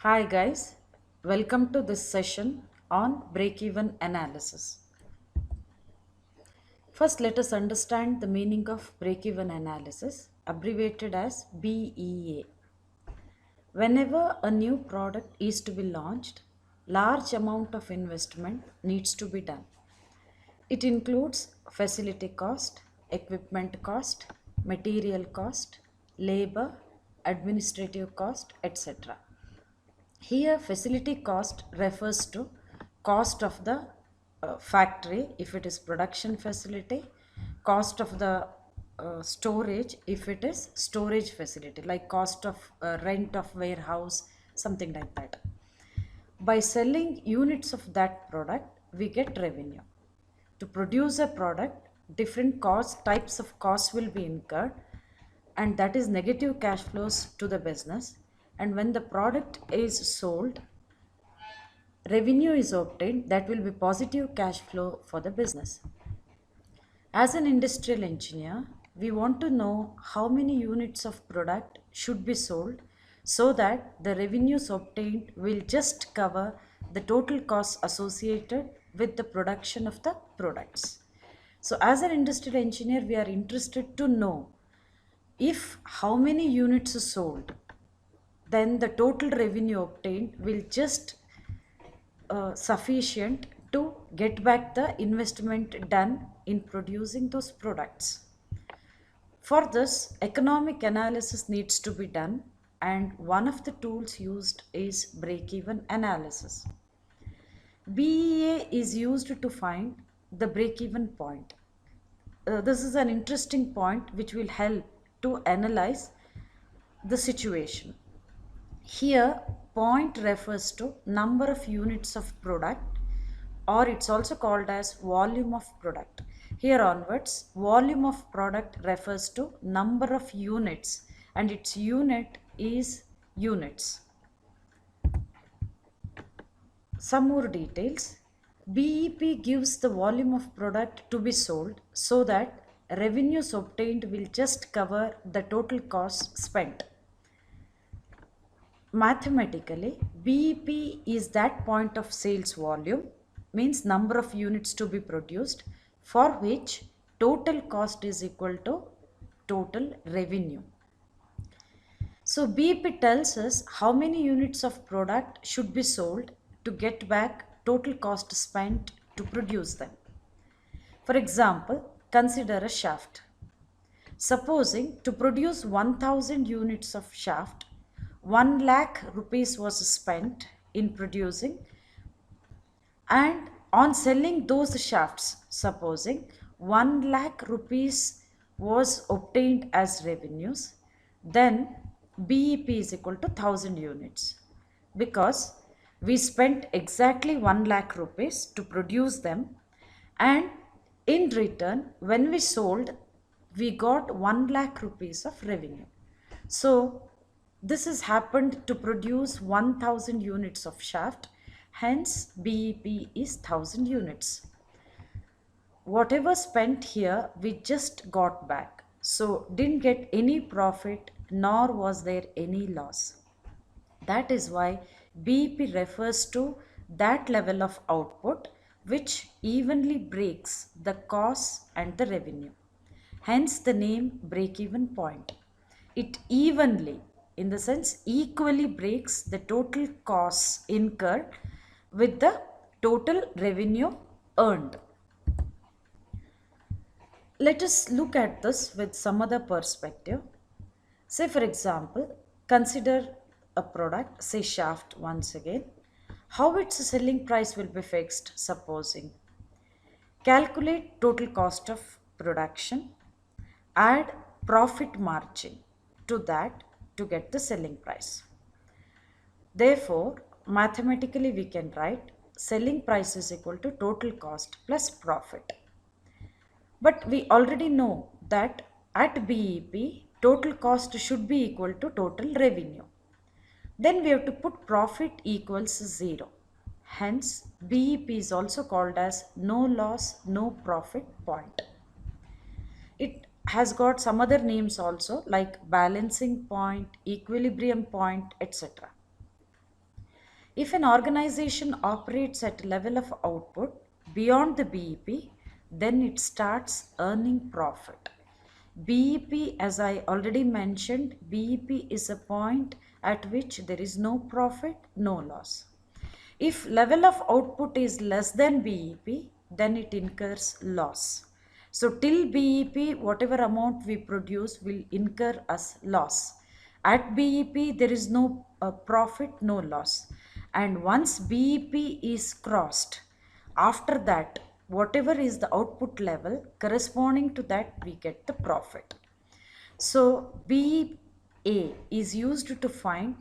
Hi guys, welcome to this session on break-even analysis. First, let us understand the meaning of break-even analysis, abbreviated as BEA. Whenever a new product is to be launched, large amount of investment needs to be done. It includes facility cost, equipment cost, material cost, labor, administrative cost, etc. Here, facility cost refers to cost of the factory if it is production facility, cost of the storage if it is storage facility, like cost of rent of warehouse, something like that. By selling units of that product, we get revenue. To produce a product, different cost types of costs will be incurred, and that is negative cash flows to the business. And when the product is sold, revenue is obtained, that will be positive cash flow for the business. As an industrial engineer, we want to know how many units of product should be sold so that the revenues obtained will just cover the total costs associated with the production of the products. So as an industrial engineer, we are interested to know if how many units are sold, then the total revenue obtained will just sufficient to get back the investment done in producing those products. For this, economic analysis needs to be done, and one of the tools used is break even analysis. BEA is used to find the break even point. This is an interesting point which will help to analyze the situation. Here, point refers to number of units of product, or it's also called as volume of product. Here onwards, volume of product refers to number of units, and its unit is units. Some more details. BEP gives the volume of product to be sold so that revenues obtained will just cover the total cost spent. Mathematically, BEP is that point of sales volume, means number of units to be produced, for which total cost is equal to total revenue. So BEP tells us how many units of product should be sold to get back total cost spent to produce them. For example, consider a shaft. Supposing to produce 1000 units of shaft, 1 lakh rupees was spent in producing, and on selling those shafts, supposing 1 lakh rupees was obtained as revenues, then BEP is equal to 1000 units, because we spent exactly 1 lakh rupees to produce them, and in return, when we sold, we got 1 lakh rupees of revenue. So this has happened to produce 1000 units of shaft, hence BEP is 1000 units. Whatever spent here, we just got back. So didn't get any profit, nor was there any loss. That is why BEP refers to that level of output which evenly breaks the costs and the revenue. Hence the name break even point. It evenly, in the sense equally, breaks the total costs incurred with the total revenue earned. Let us look at this with some other perspective. Say, for example, consider a product, say shaft once again. How its selling price will be fixed, supposing. Calculate total cost of production, add profit margin to that to get the selling price. Therefore, mathematically we can write selling price is equal to total cost plus profit. But we already know that at BEP, total cost should be equal to total revenue. Then we have to put profit equals 0. Hence, BEP is also called as no loss, no profit point. It has got some other names also, like balancing point, equilibrium point, etc. If an organization operates at a level of output beyond the BEP, then it starts earning profit. BEP, as I already mentioned, BEP is a point at which there is no profit, no loss. If level of output is less than BEP, then it incurs loss. So till BEP, whatever amount we produce will incur as loss. At BEP, there is no profit, no loss. And once BEP is crossed, after that, whatever is the output level, corresponding to that, we get the profit. So BEA is used to find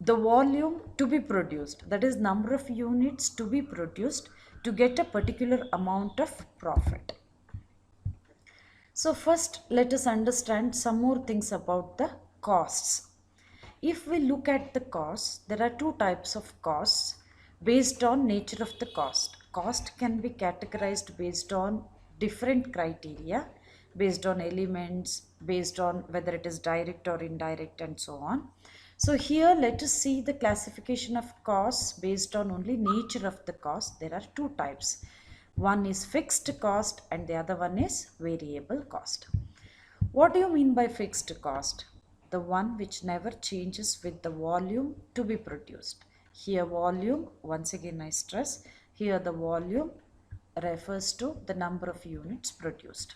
the volume to be produced, that is number of units to be produced to get a particular amount of profit. So first let us understand some more things about the costs. If we look at the costs, there are two types of costs based on nature of the cost. Cost can be categorized based on different criteria, based on elements, based on whether it is direct or indirect and so on. So here let us see the classification of costs based on only nature of the cost. There are two types. One is fixed cost and the other one is variable cost. What do you mean by fixed cost? The one which never changes with the volume to be produced. Here volume, once again I stress, here the volume refers to the number of units produced.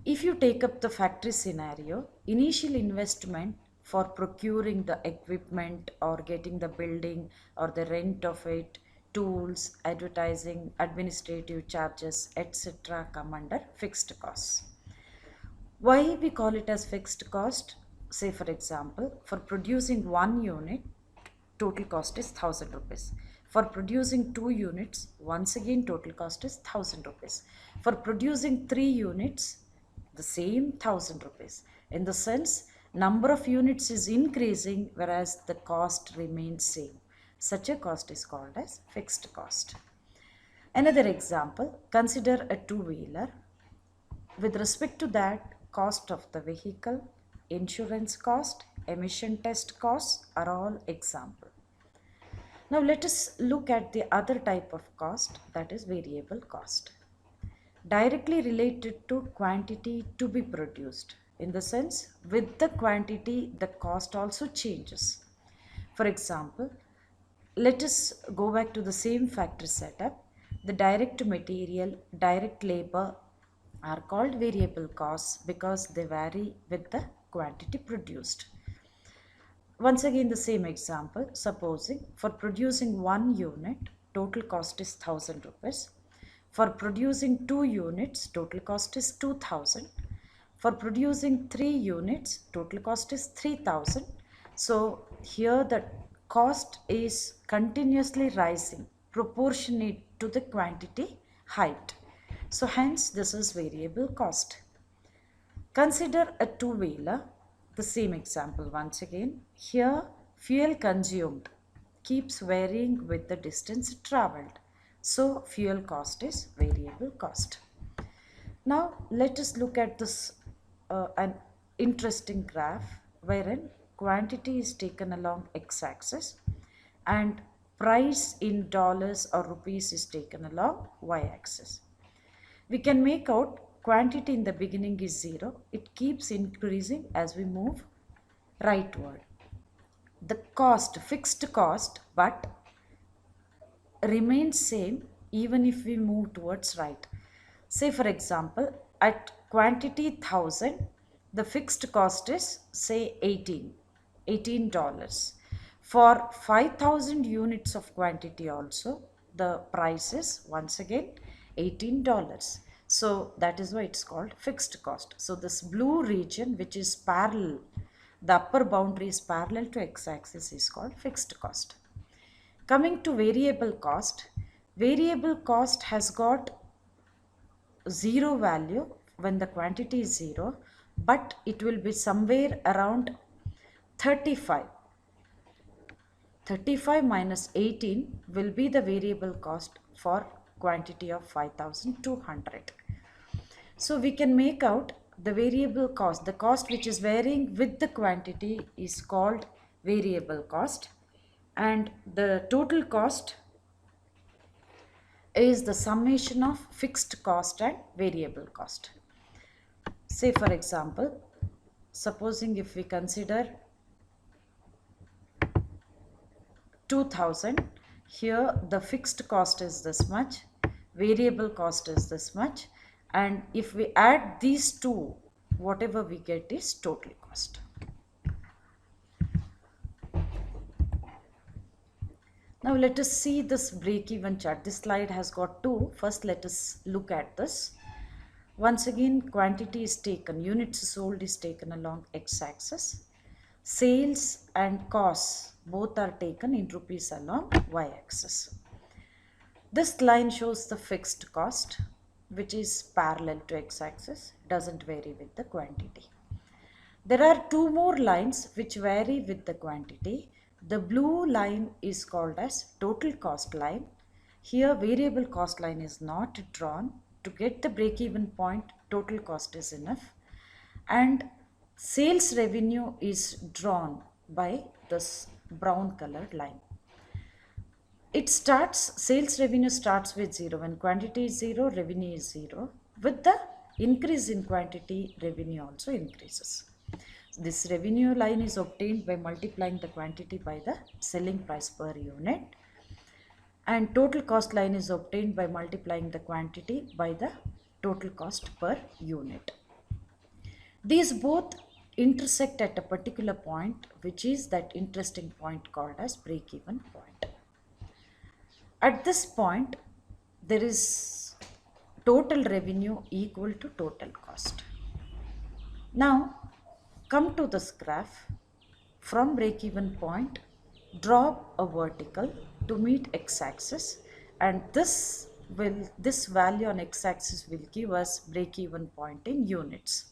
If you take up the factory scenario, initial investment for procuring the equipment or getting the building or the rent of it, tools, advertising, administrative charges, etc. come under fixed costs. Why we call it as fixed cost? Say for example, for producing 1 unit, total cost is 1000 rupees. For producing 2 units, once again total cost is 1000 rupees. For producing 3 units, the same 1000 rupees. In the sense, number of units is increasing whereas the cost remains same. Such a cost is called as fixed cost. Another example, consider a two-wheeler. With respect to that, cost of the vehicle, insurance cost, emission test costs are all example. Now let us look at the other type of cost, that is variable cost. Directly related to quantity to be produced. In the sense, with the quantity, the cost also changes. For example, let us go back to the same factory setup. The direct material, direct labor are called variable costs because they vary with the quantity produced. Once again the same example, supposing for producing 1 unit, total cost is 1000 rupees. For producing 2 units, total cost is 2000. For producing 3 units, total cost is 3000. So here the cost is continuously rising proportionate to the quantity height. So hence this is variable cost. Consider a two-wheeler, the same example once again. Here fuel consumed keeps varying with the distance traveled. So fuel cost is variable cost. Now let us look at this an interesting graph wherein quantity is taken along x-axis and price in dollars or rupees is taken along y-axis. We can make out quantity in the beginning is 0. It keeps increasing as we move rightward. The cost, fixed cost, but remains same even if we move towards right. Say for example, at quantity 1000, the fixed cost is say $18. For 5000 units of quantity also, the price is once again $18. So that is why it's called fixed cost. So this blue region which is parallel, the upper boundary is parallel to x-axis is called fixed cost. Coming to variable cost has got zero value when the quantity is 0, but it will be somewhere around 35. 35 minus 18 will be the variable cost for quantity of 5200. So we can make out the variable cost, the cost which is varying with the quantity is called variable cost. and the total cost is the summation of fixed cost and variable cost. Say for example, supposing if we consider 2000, here the fixed cost is this much, variable cost is this much, and if we add these two, whatever we get is total cost. Now let us see this break-even chart. This slide has got two. First let us look at this. Once again, quantity is taken, units sold is taken along x-axis. Sales and costs both are taken in rupees along y-axis. This line shows the fixed cost, which is parallel to x-axis, doesn't vary with the quantity. There are two more lines which vary with the quantity. The blue line is called as total cost line. Here variable cost line is not drawn. To get the break-even point, total cost is enough. And sales revenue is drawn by this brown colored line. Sales revenue starts with 0. When quantity is 0, revenue is 0. With the increase in quantity, revenue also increases. This revenue line is obtained by multiplying the quantity by the selling price per unit, and total cost line is obtained by multiplying the quantity by the total cost per unit. These both intersect at a particular point, which is that interesting point called as break-even point. At this point, there is total revenue equal to total cost. Now, come to this graph. From break-even point, draw a vertical to meet x-axis, and this value on x-axis will give us break-even point in units.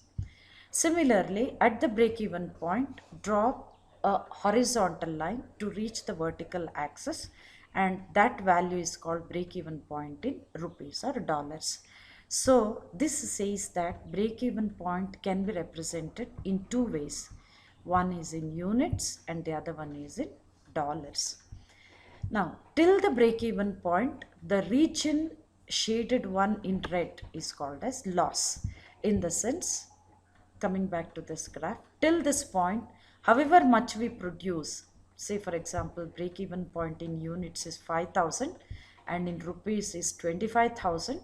Similarly, at the break-even point, draw a horizontal line to reach the vertical axis, and that value is called break-even point in rupees or dollars. So this says that break-even point can be represented in two ways. One is in units and the other one is in dollars. Now, till the break-even point, the region shaded one in red is called as loss. In the sense, coming back to this graph, till this point, however much we produce, say for example, break-even point in units is 5,000 and in rupees is 25,000.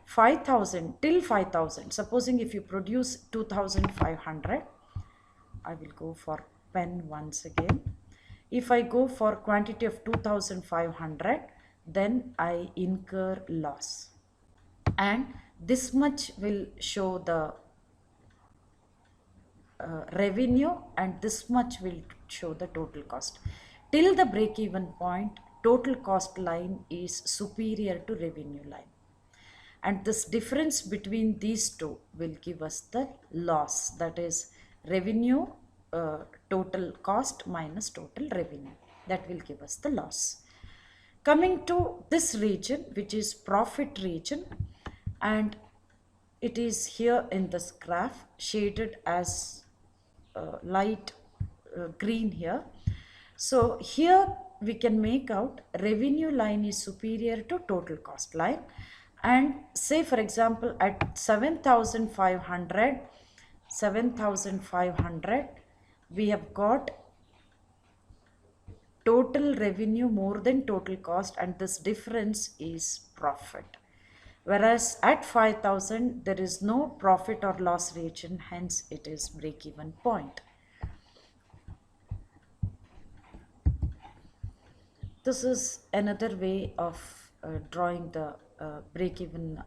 5,000 till 5,000. Supposing if you produce 2,500, I will go for pen once again. If I go for quantity of 2,500, then I incur loss. And this much will show the revenue and this much will show the total cost. Till the break-even point, total cost line is superior to revenue line. And this difference between these two will give us the loss, that is revenue total cost minus total revenue, that will give us the loss. Coming to this region, which is profit region, and it is here in this graph shaded as light green here. So here we can make out revenue line is superior to total cost line, and say for example at 7,500 we have got total revenue more than total cost, and this difference is profit. Whereas at 5,000 there is no profit or loss region, hence it is break-even point. This is another way of drawing the break-even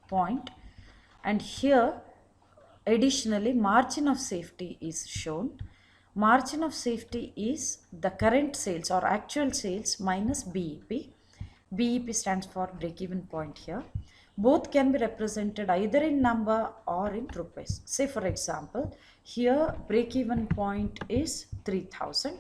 point, and here additionally margin of safety is shown. Margin of safety is the current sales or actual sales minus BEP. BEP stands for break-even point here. Both can be represented either in number or in rupees. Say for example, here break-even point is 3,000.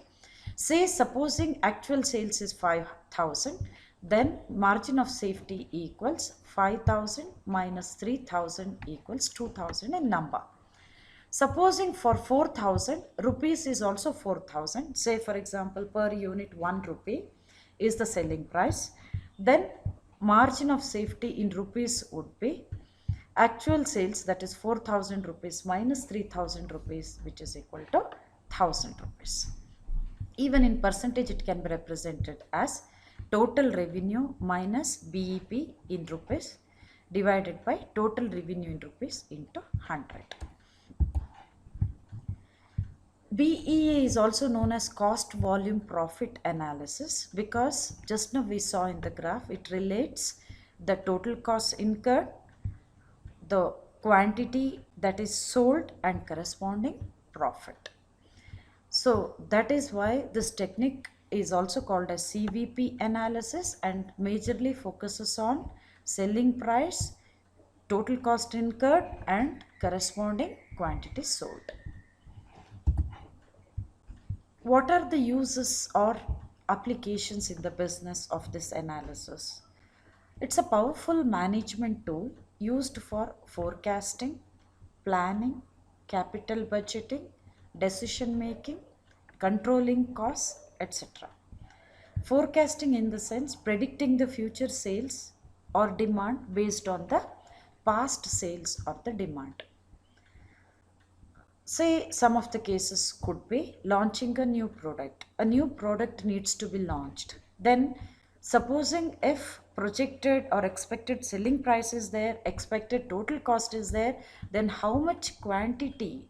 Say supposing actual sales is 5,000, then margin of safety equals 5,000 minus 3,000 equals 2,000 in number. Supposing for 4,000 rupees is also 4,000, say for example per unit 1 rupee is the selling price, then margin of safety in rupees would be actual sales, that is 4,000 rupees minus 3,000 rupees, which is equal to 1,000 rupees. Even in percentage it can be represented as total revenue minus BEP in rupees divided by total revenue in rupees into 100. BEA is also known as cost volume profit analysis because just now we saw in the graph it relates the total cost incurred, the quantity that is sold and corresponding profit. So that is why this technique is also called as CVP analysis and majorly focuses on selling price, total cost incurred and corresponding quantity sold. What are the uses or applications in the business of this analysis? It's a powerful management tool used for forecasting, planning, capital budgeting, decision making, controlling costs, etc. Forecasting in the sense predicting the future sales or demand based on the past sales or the demand. Say some of the cases could be launching a new product. A new product needs to be launched. Then supposing if projected or expected selling price is there, expected total cost is there, then how much quantity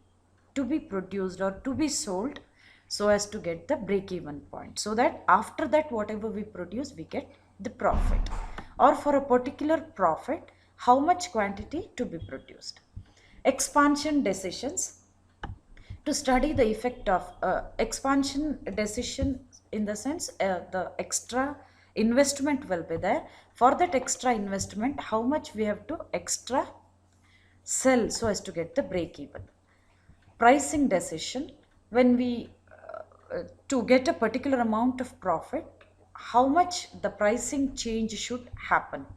to be produced or to be sold so as to get the break even point, so that after that whatever we produce we get the profit, or for a particular profit how much quantity to be produced. Expansion decisions, to study the effect of expansion decision in the sense the extra investment will be there. For that extra investment how much we have to extra sell so as to get the break even. Pricing decision, when we to get a particular amount of profit how much the pricing change should happen,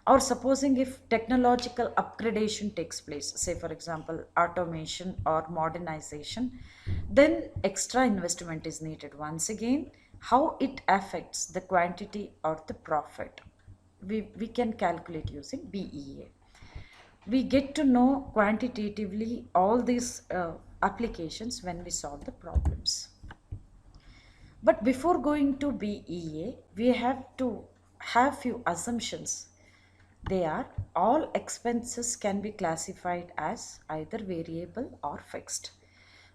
or supposing if technological upgradation takes place, say for example automation or modernization, then extra investment is needed. Once again how it affects the quantity or the profit, we can calculate using BEA. We get to know quantitatively all these applications when we solve the problems. But before going to BEA, we have to have few assumptions. They are all expenses can be classified as either variable or fixed.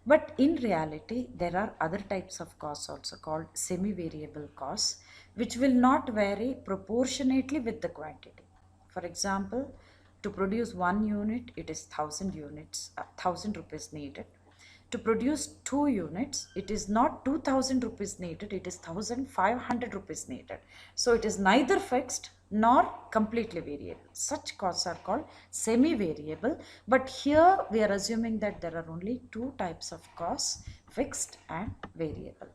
But in reality, there are other types of costs also called semi-variable costs, which will not vary proportionately with the quantity. For example, to produce 1 unit, it is 1,000 units, 1,000 rupees needed. To produce 2 units, it is not 2,000 rupees needed, it is 1,500 rupees needed. So it is neither fixed nor completely variable. Such costs are called semi-variable. But here we are assuming that there are only two types of costs, fixed and variable.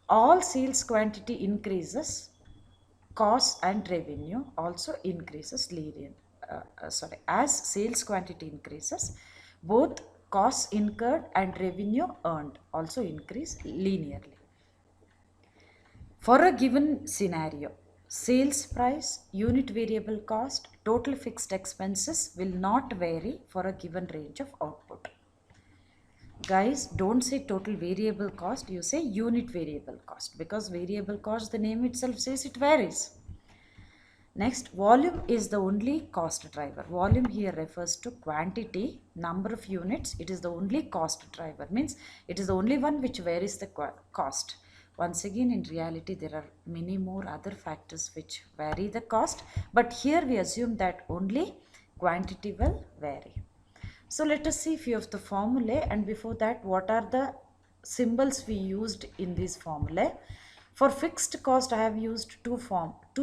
All sales quantity increases, cost and revenue also increases as sales quantity increases, both costs incurred and revenue earned also increase linearly. For a given scenario, sales price, unit variable cost, total fixed expenses will not vary for a given range of output. Guys, don't say total variable cost, you say unit variable cost, because variable cost, the name itself says it varies. Next, volume is the only cost driver. Volume here refers to quantity, number of units. It is the only cost driver. Means it is the only one which varies the cost. Once again, in reality, there are many more other factors which vary the cost. But here we assume that only quantity will vary. So let us see few of the formulae, and before that, what are the symbols we used in these formulae. For fixed cost, I have used two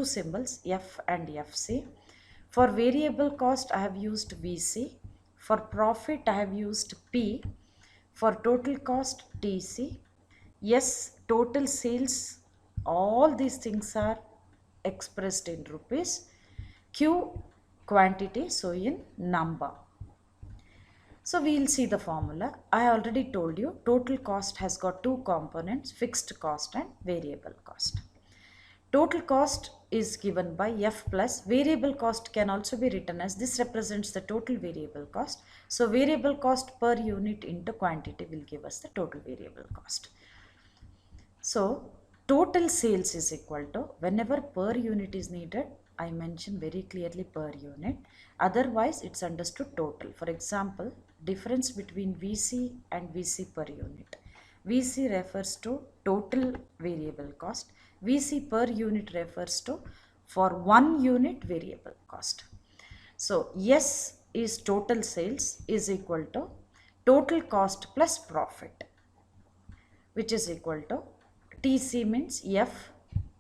symbols, F and FC. For variable cost, I have used VC. For profit, I have used P. For total cost, TC. Yes, total sales, all these things are expressed in rupees. Q, quantity, so in number. So we will see the formula. I already told you total cost has got two components, fixed cost and variable cost. Total cost is given by F plus variable cost can also be written as this represents the total variable cost. So variable cost per unit into quantity will give us the total variable cost. So total sales is equal to whenever per unit is needed, I mention very clearly per unit. Otherwise, it's understood total. For example, difference between VC and VC per unit. VC refers to total variable cost. VC per unit refers to for 1 unit variable cost. So S is total sales is equal to total cost plus profit, which is equal to TC means F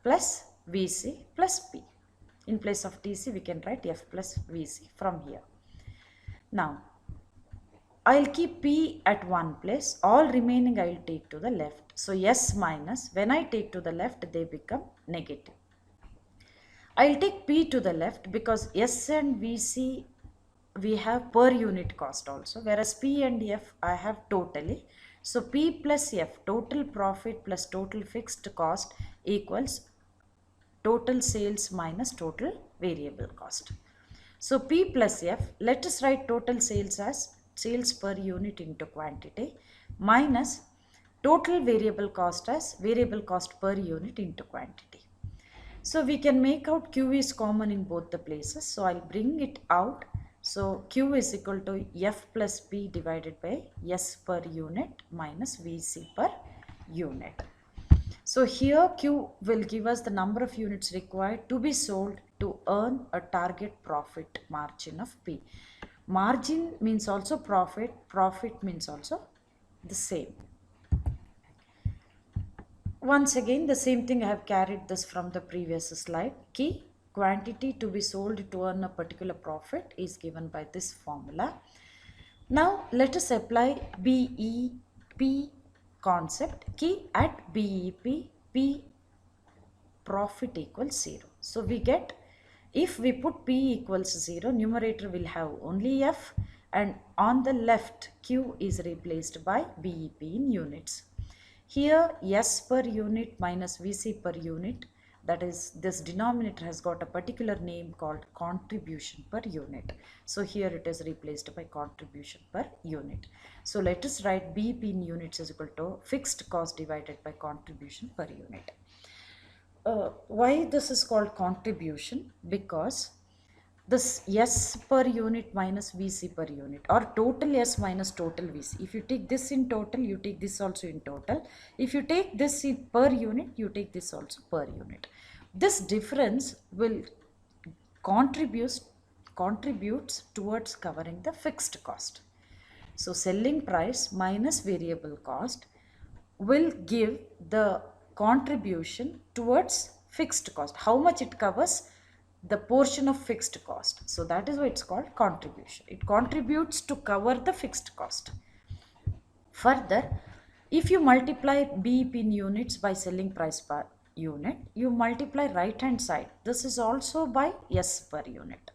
plus VC plus P. In place of TC, we can write F plus VC from here. Now, I'll keep P at one place. All remaining I'll take to the left. So S minus, when I take to the left, they become negative. I'll take P to the left because S and VC we have per unit cost also, whereas P and F I have totally. So P plus F, total profit plus total fixed cost equals total sales minus total variable cost. So P plus F, let us write total sales as sales per unit into quantity minus total variable cost as variable cost per unit into quantity. So we can make out Q is common in both the places. So I'll bring it out. So Q is equal to F plus P divided by S per unit minus VC per unit. So here Q will give us the number of units required to be sold to earn a target profit margin of P. Margin means also profit. Profit means also the same. Once again, the same thing I have carried this from the previous slide. Key quantity to be sold to earn a particular profit is given by this formula. Now let us apply BEP concept. Key at BEP, P profit equals 0. So we get, if we put P equals 0, numerator will have only F, and on the left Q is replaced by BEP in units. Here S per unit minus VC per unit, that is this denominator has got a particular name called contribution per unit. So here it is replaced by contribution per unit. So let us write BEP in units is equal to fixed cost divided by contribution per unit. Why this is called contribution? Because this S per unit minus VC per unit, or total S minus total VC. If you take this in total, you take this also in total. If you take this in per unit, you take this also per unit. This difference will contributes towards covering the fixed cost. So selling price minus variable cost will give the contribution towards fixed cost. How much it covers? The portion of fixed cost. So that is why it's called contribution. It contributes to cover the fixed cost. Further, if you multiply BEP in units by selling price per unit, you multiply right hand side. This is also by S per unit.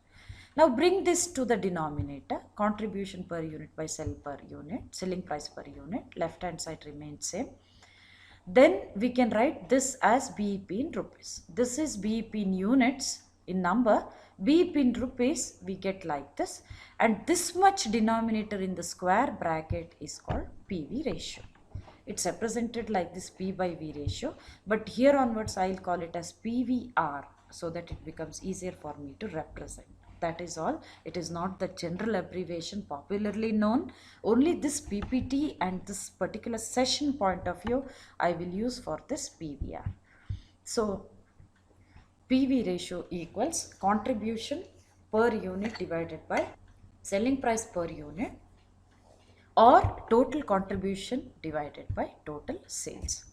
Now bring this to the denominator, contribution per unit by selling price per unit, left hand side remains same. Then we can write this as BEP in rupees. This is BEP in units in number, BEP in rupees we get like this, and this much denominator in the square bracket is called PV ratio. It's represented like this P by V ratio, but here onwards I'll call it as PVR so that it becomes easier for me to represent. That is all. It is not the general abbreviation popularly known. Only this PPT and this particular session point of view I will use for this PVR. So PV ratio equals contribution per unit divided by selling price per unit, or total contribution divided by total sales.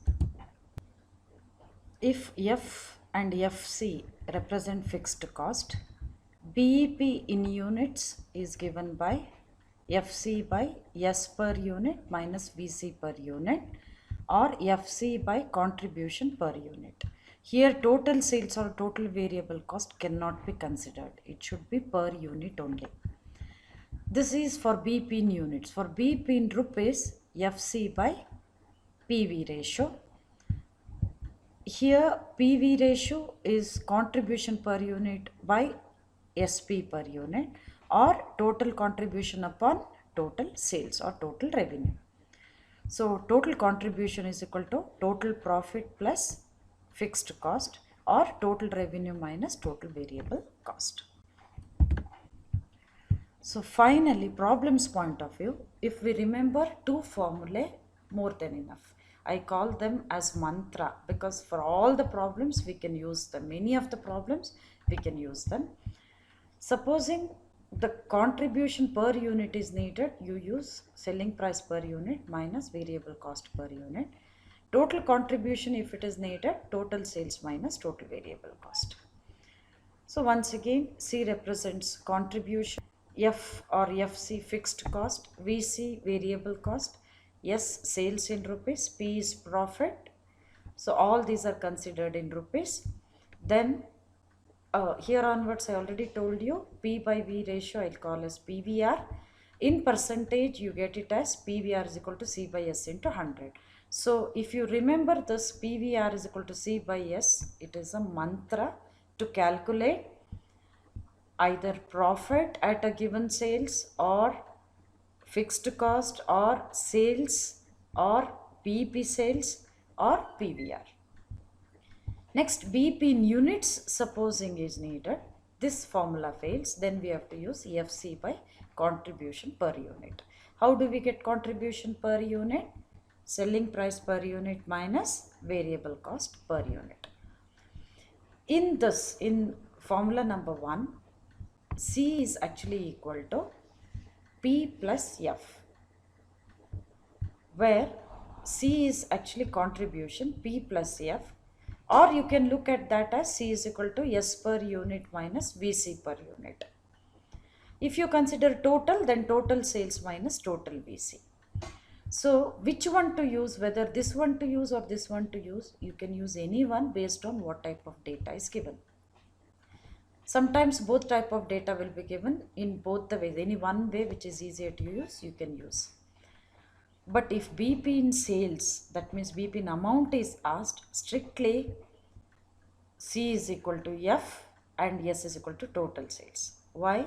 If F and FC represent fixed cost, BEP in units is given by FC by S per unit minus VC per unit, or FC by contribution per unit. Here total sales or total variable cost cannot be considered. It should be per unit only. This is for BP in units. For BP in rupees, FC by PV ratio. Here PV ratio is contribution per unit by SP per unit, or total contribution upon total sales or total revenue. So total contribution is equal to total profit plus fixed cost, or total revenue minus total variable cost. So finally, problems point of view, if we remember two formulae, more than enough. I call them as mantra because for all the problems we can use them. Many of the problems we can use them. Supposing the contribution per unit is needed, you use selling price per unit minus variable cost per unit. Total contribution, if it is needed, total sales minus total variable cost. So once again, C represents contribution, F or FC fixed cost, VC variable cost, S sales in rupees, P is profit. So all these are considered in rupees. Then here onwards I already told you P by V ratio I'll call as PVR. In percentage you get it as PVR is equal to C by S into 100. So if you remember this PVR is equal to C by S, it is a mantra to calculate either profit at a given sales or fixed cost or sales or BP sales or PVR. Next, BP in units supposing is needed. This formula fails, then we have to use FC by contribution per unit. How do we get contribution per unit? Selling price per unit minus variable cost per unit. In this, in formula number 1, C is actually equal to P plus F, where C is actually contribution, P plus F, or you can look at that as C is equal to S per unit minus VC per unit. If you consider total, then total sales minus total VC. So which one to use, whether this one to use or this one to use, you can use any one based on what type of data is given. Sometimes both type of data will be given in both the ways. Any one way which is easier to use, you can use. But if BP in sales, that means BP in amount is asked, strictly C is equal to F and S is equal to total sales. Why?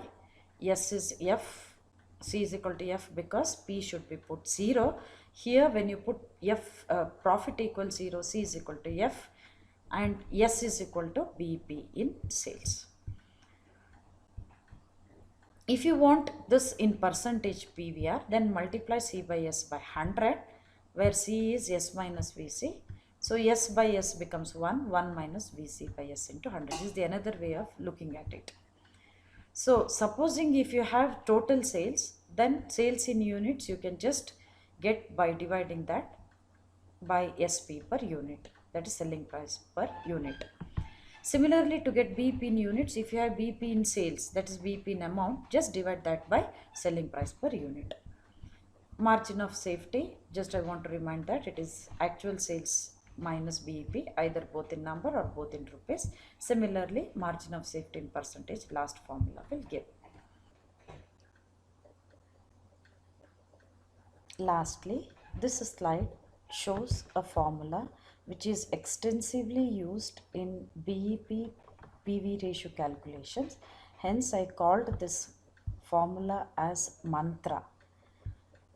S is F, C is equal to F because P should be put 0. Here when you put F profit equals 0, C is equal to F and S is equal to BP in sales. If you want this in percentage PVR, then multiply C by S by 100, where C is S minus VC. So S by S becomes 1, 1 minus VC by S into 100. This is the another way of looking at it. So supposing if you have total sales, then sales in units you can just get by dividing that by SP per unit, that is selling price per unit. Similarly, to get BP in units, if you have BP in sales, that is BP in amount, just divide that by selling price per unit. Margin of safety, just I want to remind that it is actual sales minus BP, either both in number or both in rupees. Similarly, margin of safety in percentage, last formula will give. Lastly, this slide shows a formula which is extensively used in BEP PV ratio calculations. Hence, I called this formula as mantra.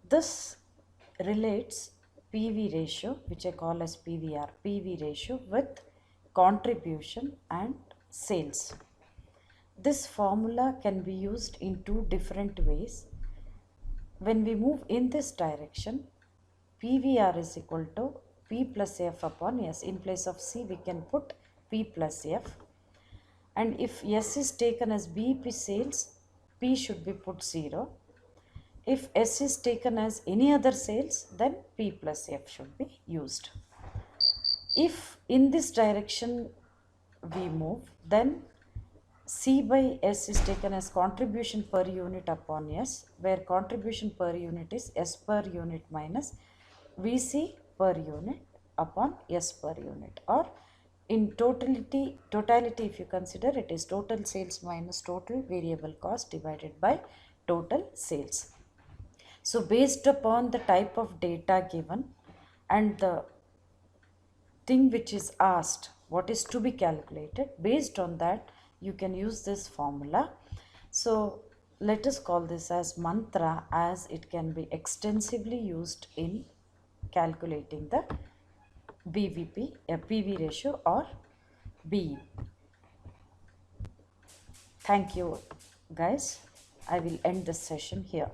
This relates PV ratio, which I call as PVR, PV ratio with contribution and sales. This formula can be used in two different ways. When we move in this direction, PVR is equal to P plus F upon S. In place of C, we can put P plus F. And if S is taken as BP sales, P should be put 0. If S is taken as any other sales, then P plus F should be used. If in this direction we move, then C by S is taken as contribution per unit upon S, where contribution per unit is S per unit minus VC per unit upon S per unit, or in totality if you consider, it is total sales minus total variable cost divided by total sales. So based upon the type of data given and the thing which is asked, what is to be calculated, based on that you can use this formula. So let us call this as mantra, as it can be extensively used in calculating the BVP, PV ratio or BE. Thank you guys. I will end this session here.